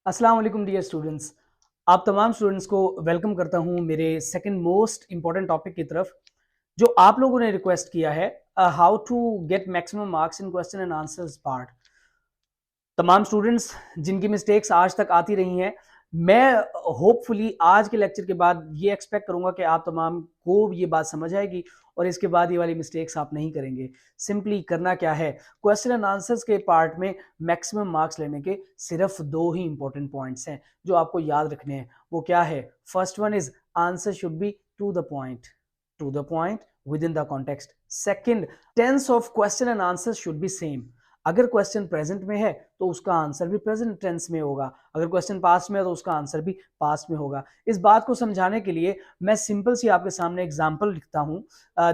अस्सलाम वालेकुम dear students. आप तमाम स्टूडेंट्स को वेलकम करता हूं मेरे सेकंड मोस्ट इंपॉर्टेंट टॉपिक की तरफ, जो आप लोगों ने रिक्वेस्ट किया है, how to get maximum marks in question and answers part. तमाम स्टूडेंट्स जिनकी मिस्टेक्स आज तक आती रही हैं, मैं होपफुली आज के लेक्चर के बाद ये एक्सपेक्ट करूंगा कि आप तमाम को ये बात समझ आएगी और इसके बाद ये वाली मिस्टेक्स आप नहीं करेंगे। सिंपली करना क्या है, क्वेश्चन एंड आंसर्स के पार्ट में मैक्सिमम मार्क्स लेने के सिर्फ दो ही इंपॉर्टेंट पॉइंट्स हैं जो आपको याद रखने हैं। वो क्या है? First one is answer should be to the point, to the point within the context. Second, tense of question and answer should be same. अगर क्वेश्चन प्रेजेंट में है तो उसका आंसर भी प्रेजेंट टेंस में होगा, अगर क्वेश्चन पास्ट में है तो उसका आंसर भी पास्ट में होगा। इस बात को समझाने के लिए मैं सिंपल सी आपके सामने एग्जांपल लिखता हूं,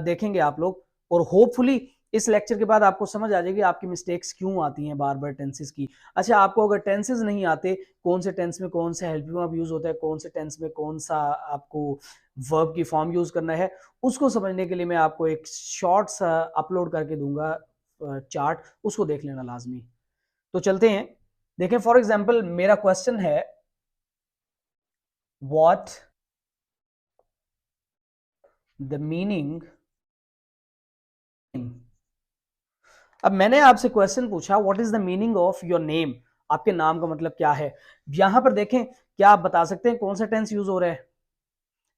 देखेंगे आप लोग, और होपफुली इस लेक्चर के बाद आपको समझ आ जाएगी आपकी मिस्टेक्स क्यों आती हैं बार बार टेंसेस की। अच्छा, आपको अगर टेंसेस नहीं आते, कौन से टेंस में कौन सा हेल्पिंग वर्ब यूज होता है, कौन से टेंस में कौन सा आपको वर्ब की फॉर्म यूज करना है, उसको समझने के लिए मैं आपको एक शॉर्ट सा अपलोड करके दूंगा चार्ट, उसको देख लेना लाजमी। तो चलते हैं, देखें। फॉर एग्जाम्पल मेरा क्वेश्चन है व्हाट द मीनिंग। अब मैंने आपसे क्वेश्चन पूछा what is the meaning of your name, आपके नाम का मतलब क्या है। यहां पर देखें, क्या आप बता सकते हैं कौन सा टेंस यूज हो रहा है?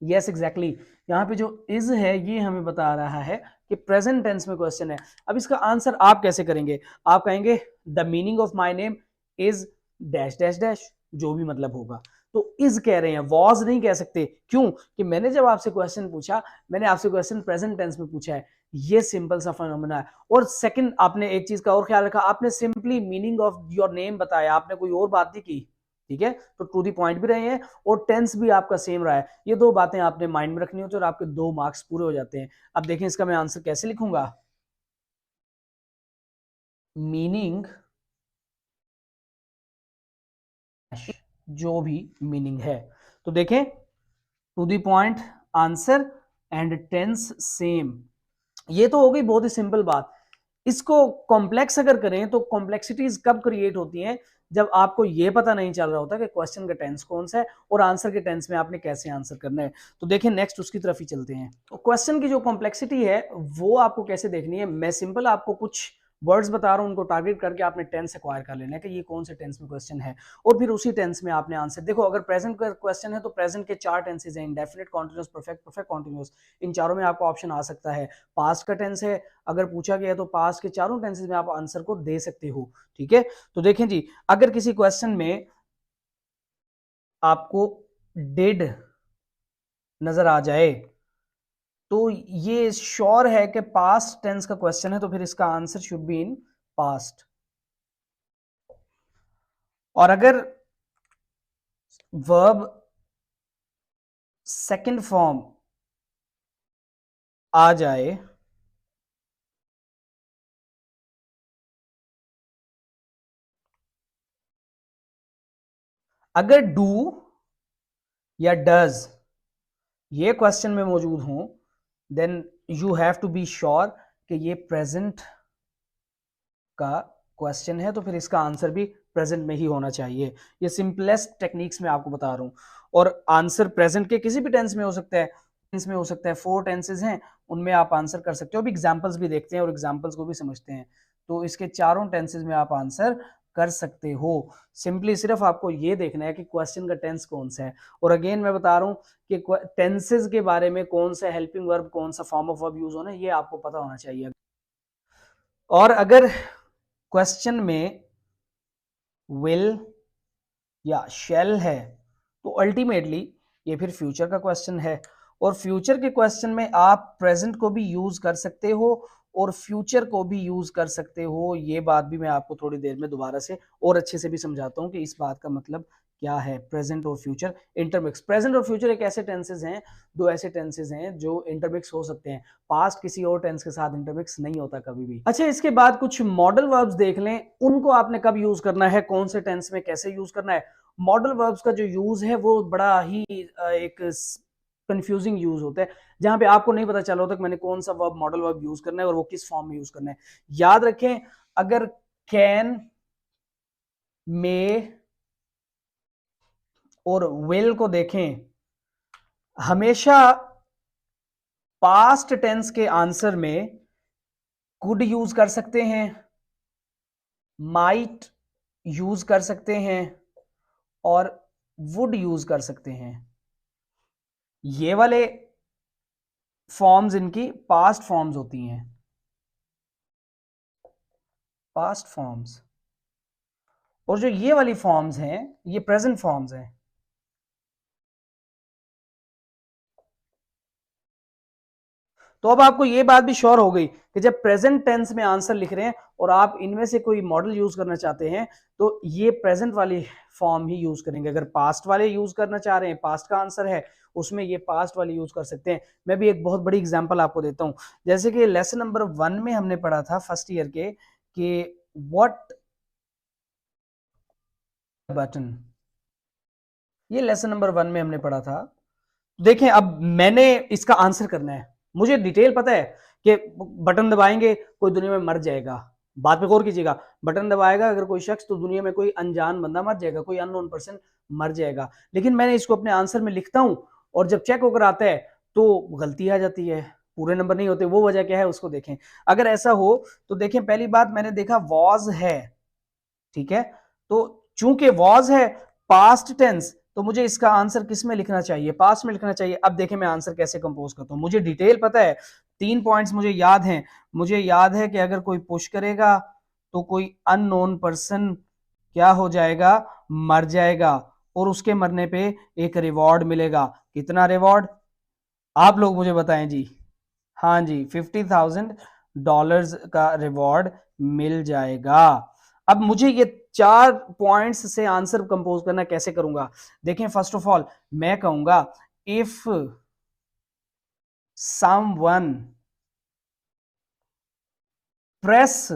यस एग्जैक्टली, यहाँ पे जो इज है ये हमें बता रहा है कि प्रेजेंट टेंस में क्वेश्चन है। अब इसका आंसर आप कैसे करेंगे? आप कहेंगे the meaning of my name is dash dash dash, जो भी मतलब होगा। तो इज कह रहे हैं, वॉज नहीं कह सकते। क्यों? कि मैंने जब आपसे क्वेश्चन पूछा, मैंने आपसे क्वेश्चन प्रेजेंट टेंस में पूछा है। ये सिंपल सा फिनोमेना है। और सेकंड, आपने एक चीज का और ख्याल रखा, आपने simply meaning of your name बताया, आपने कोई और बात नहीं की। ठीक है, तो टू दी पॉइंट भी रहे हैं और टेंस भी आपका सेम रहा है। ये दो बातें आपने माइंड में रखनी होती है और आपके 2 मार्क्स पूरे हो जाते हैं। अब देखें इसका मैं आंसर कैसे लिखूंगा। मीनिंग, जो भी मीनिंग है, तो देखें to the point, answer and tense same. ये तो हो गई बहुत ही सिंपल बात। इसको कॉम्प्लेक्स अगर करें तो कॉम्प्लेक्सिटीज कब क्रिएट होती हैं? जब आपको ये पता नहीं चल रहा होता कि क्वेश्चन का टेंस कौन सा है और आंसर के टेंस में आपने कैसे आंसर करना है। तो देखिए नेक्स्ट उसकी तरफ ही चलते हैं। तो क्वेश्चन की जो कॉम्प्लेक्सिटी है वो आपको कैसे देखनी है, मैं सिंपल आपको कुछ वर्ड्स बता रहा हूं, उनको टारगेट करके आपने टेंस एक्वायर कर लेना है कि ये कौन से टेंस में क्वेश्चन है, और फिर उसी टेंस में आपने आंसर। देखो, अगर प्रेजेंट का क्वेश्चन है तो प्रेजेंट के 4 टेंसेज हैं, indefinite, continuous, perfect, perfect continuous. इन चारों में आपका ऑप्शन आ सकता है। पास्ट का टेंस है, अगर पूछा गया तो पास्ट के चारों टेंसेज में आप आंसर को दे सकते हो। ठीक है, तो देखें जी, अगर किसी क्वेश्चन में आपको डिड नजर आ जाए तो ये श्योर है कि पास्ट टेंस का क्वेश्चन है, तो फिर इसका answer should be in past. और अगर वर्ब सेकंड फॉर्म आ जाए, अगर डू या डज ये क्वेश्चन में मौजूद हो, then you have to be sure कि ये प्रेजेंट का क्वेश्चन है, तो फिर इसका आंसर भी प्रेजेंट में ही होना चाहिए। ये सिंपलेस्ट टेक्निक्स में आपको बता रहा हूं। और आंसर प्रेजेंट के किसी भी टेंस में हो सकता है, टेंस में हो सकता है। 4 टेंसेस हैं, उनमें आप आंसर कर सकते हो। अभी एग्जांपल्स भी देखते हैं और एग्जांपल्स को भी समझते हैं। तो इसके चारों टेंसेस में आप आंसर कर सकते हो। सिंपली सिर्फ आपको ये देखना है कि क्वेश्चन का टेंस कौन सा है। और अगेन मैं बता रहा हूं कि टेंसेस के बारे में, कौन सा हेल्पिंग वर्ब, कौन सा फॉर्म ऑफ वर्ब यूज होना है, ये आपको पता होना चाहिए। और अगर क्वेश्चन में विल या शेल है तो अल्टीमेटली ये फिर फ्यूचर का क्वेश्चन है। और फ्यूचर के क्वेश्चन में आप प्रेजेंट को भी यूज कर सकते हो और फ्यूचर को भी यूज कर सकते हो। ये बात भी मैं आपको थोड़ी देर में दोबारा से और अच्छे से भी समझाता हूँ कि इस बात का मतलब क्या है। प्रेजेंट और फ्यूचर इंटरमिक्स, प्रेजेंट और फ्यूचर एक ऐसे टेंसेज हैं, दो ऐसे टेंसेज हैं जो इंटरमिक्स हो सकते हैं। पास्ट किसी और टेंस के साथ इंटरमिक्स नहीं होता कभी भी। अच्छा, इसके बाद कुछ मॉडल वर्ब्स देख लें, उनको आपने कब यूज करना है, कौन से टेंस में कैसे यूज करना है। मॉडल वर्ब्स का जो यूज है वो बड़ा ही एक कंफ्यूजिंग यूज होता है, जहां पे आपको नहीं पता चला होता कि मैंने कौन सा वर्ब, मॉडल वर्ब यूज करना है और वो किस फॉर्म में यूज करना है। याद रखें, अगर कैन, मे, और विल को देखें, हमेशा पास्ट टेंस के आंसर में कुड यूज कर सकते हैं, माइट यूज कर सकते हैं और वुड यूज कर सकते हैं। ये वाले फॉर्म्स इनकी पास्ट फॉर्म्स होती हैं, पास्ट फॉर्म्स। और जो ये वाली फॉर्म्स हैं ये प्रेजेंट फॉर्म्स हैं। तो अब आपको ये बात भी श्योर हो गई कि जब प्रेजेंट टेंस में आंसर लिख रहे हैं और आप इनमें से कोई मॉडल यूज करना चाहते हैं तो ये प्रेजेंट वाली फॉर्म ही यूज करेंगे। अगर पास्ट वाले यूज करना चाह रहे हैं, पास्ट का आंसर है, उसमें ये पास्ट वाले यूज कर सकते हैं। मैं भी एक बहुत बड़ी एग्जांपल आपको देता हूं। जैसे कि लेसन नंबर 1 में हमने पढ़ा था फर्स्ट ईयर के कि व्हाट बटन, ये लेसन नंबर 1 में हमने पढ़ा था। देखें, अब मैंने इसका आंसर करना है, मुझे डिटेल पता है कि बटन दबाएंगे कोई दुनिया में मर जाएगा। बात पे गौर कीजिएगा, बटन दबाएगा अगर कोई शख्स तो दुनिया में कोई अनजान बंदा मर जाएगा, कोई अननोन पर्सन मर जाएगा। लेकिन मैंने इसको अपने आंसर में लिखता हूं और जब चेक होकर आता है तो गलती आ जाती है, पूरे नंबर नहीं होते। वो वजह क्या है उसको देखें। अगर ऐसा हो तो देखें, पहली बात मैंने देखा वॉज है, ठीक है, तो चूंकि वॉज है पास्ट टेंस, तो मुझे इसका आंसर किस में लिखना चाहिए, पास्ट में लिखना चाहिए। अब देखें मैं आंसर कैसे कंपोज करता हूं, मुझे डिटेल पता है, 3 पॉइंट्स मुझे याद हैं। मुझे याद है कि अगर कोई पुश करेगा तो कोई अननोन पर्सन क्या हो जाएगा, मर जाएगा, और उसके मरने पे एक रिवॉर्ड मिलेगा। कितना रिवॉर्ड आप लोग मुझे बताएं जी। हाँ जी, $50,000 का रिवॉर्ड मिल जाएगा। अब मुझे ये 4 पॉइंट्स से आंसर कंपोज करना कैसे करूंगा। देखें, फर्स्ट ऑफ ऑल मैं कहूंगा इफ समवन प्रेस,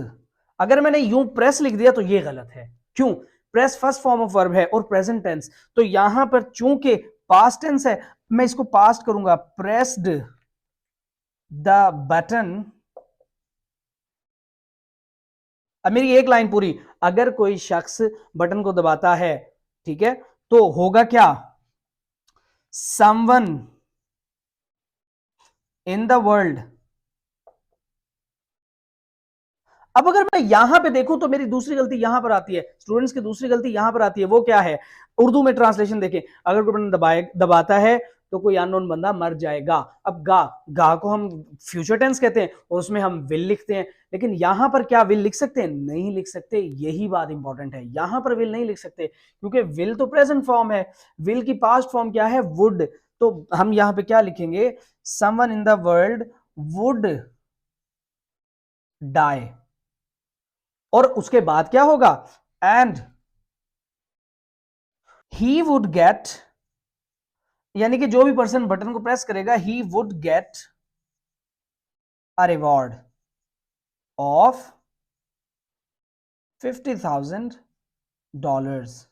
अगर मैंने यूं प्रेस लिख दिया तो ये गलत है। क्यों? Press first form of verb है और प्रेजेंट टेंस, तो यहां पर चूंकि पास्ट टेंस है मैं इसको पास्ट करूंगा, प्रेस्ड द बटन। अब मेरी एक लाइन पूरी, अगर कोई शख्स बटन को दबाता है, ठीक है, तो होगा क्या, समवन इन द वर्ल्ड। अब अगर मैं यहां पे देखूं तो मेरी दूसरी गलती यहां पर आती है, स्टूडेंट्स की दूसरी गलती यहां पर आती है। वो क्या है, उर्दू में ट्रांसलेशन देखें, अगर कोई बटन दबाता है तो कोई अननोन बंदा मर जाएगा। अब गा गा को हम फ्यूचर टेंस कहते हैं और उसमें हम विल लिखते हैं, लेकिन यहां पर क्या विल लिख सकते हैं? नहीं लिख सकते। यही बात इंपॉर्टेंट है, यहां पर विल नहीं लिख सकते क्योंकि विल तो प्रेजेंट फॉर्म है, विल की पास्ट फॉर्म क्या है, वुड। तो हम यहां पे क्या लिखेंगे, someone in the world would die, और उसके बाद क्या होगा, एंड ही वुड गेट, यानी कि जो भी पर्सन बटन को प्रेस करेगा he would get a reward of $50,000।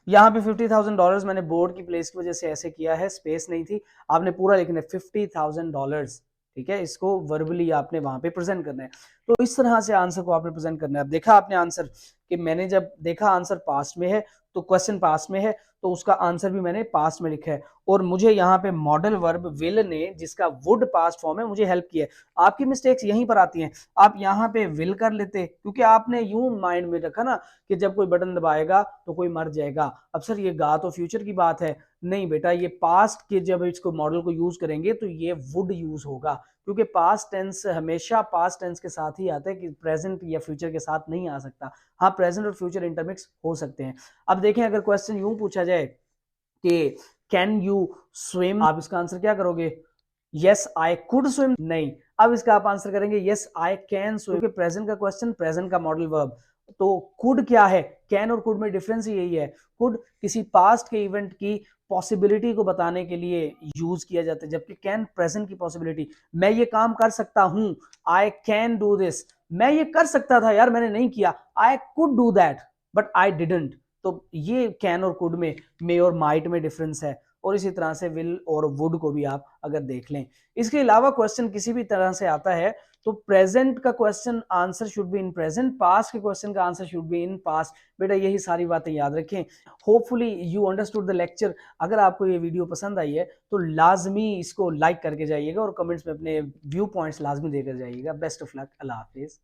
यहां पे $50,000 मैंने बोर्ड की प्लेस की वजह से ऐसे किया है, स्पेस नहीं थी, आपने पूरा लिखना है $50,000, ठीक है। इसको वर्बली आपने वहां पे प्रेजेंट करना है। तो इस तरह से आंसर को आपने प्रेजेंट करना है। अब देखा आपने आंसर कि मैंने जब देखा आंसर पास्ट में है तो क्वेश्चन पास्ट में है, तो उसका आंसर भी मैंने पास्ट में लिखा है, और मुझे यहाँ पे मॉडल वर्ब विल ने, जिसका वुड पास्ट फॉर्म है, मुझे हेल्प किया है। आपकी मिस्टेक्स यहीं पर आती हैं, आप यहाँ पे विल कर लेते क्योंकि आपने यूं माइंड में रखा ना कि जब कोई बटन दबाएगा तो कोई मर जाएगा। अब सर ये गा तो फ्यूचर की बात है, नहीं बेटा, ये पास्ट के जब इसको मॉडल को यूज करेंगे तो ये वुड यूज होगा, क्योंकि पास्ट टेंस हमेशा पास्ट टेंस के साथ ही आता है, कि प्रेजेंट या फ्यूचर के साथ नहीं आ सकता। हाँ, प्रेजेंट और फ्यूचर इंटरमिक्स हो सकते हैं। अब देखें, अगर क्वेश्चन यूं पूछा जाए कि कैन यू स्विम, आप इसका आंसर क्या करोगे, यस आई कुड स्विम, नहीं। अब इसका आप आंसर करेंगे यस आई कैन स्विम, क्योंकि प्रेजेंट का क्वेश्चन, प्रेजेंट का मॉडल वर्ब। तो कुड क्या है, कैन और कुड में डिफरेंस यही है, कुड किसी पास्ट के इवेंट की पॉसिबिलिटी को बताने के लिए यूज किया जाता है, जबकि कैन प्रेजेंट की पॉसिबिलिटी, मैं ये काम कर सकता हूं, आई कैन डू दिस, मैं ये कर सकता था यार मैंने नहीं किया, I could do that but I didn't. तो ये कैन और कुड में, मे और माइट में डिफरेंस है। और इसी तरह से विल और वुड को भी आप अगर देख लें। इसके अलावा क्वेश्चन किसी भी तरह से आता है तो प्रेजेंट का question answer should be in present, past के क्वेश्चन का answer should be in past. बेटा यही सारी बातें याद रखें। Hopefully you understood the lecture. अगर आपको ये वीडियो पसंद आई है तो लाजमी इसको लाइक करके जाइएगा और कमेंट्स में अपने व्यू पॉइंट्स लाजमी देकर जाइएगा। Best of luck, Allah Hafiz.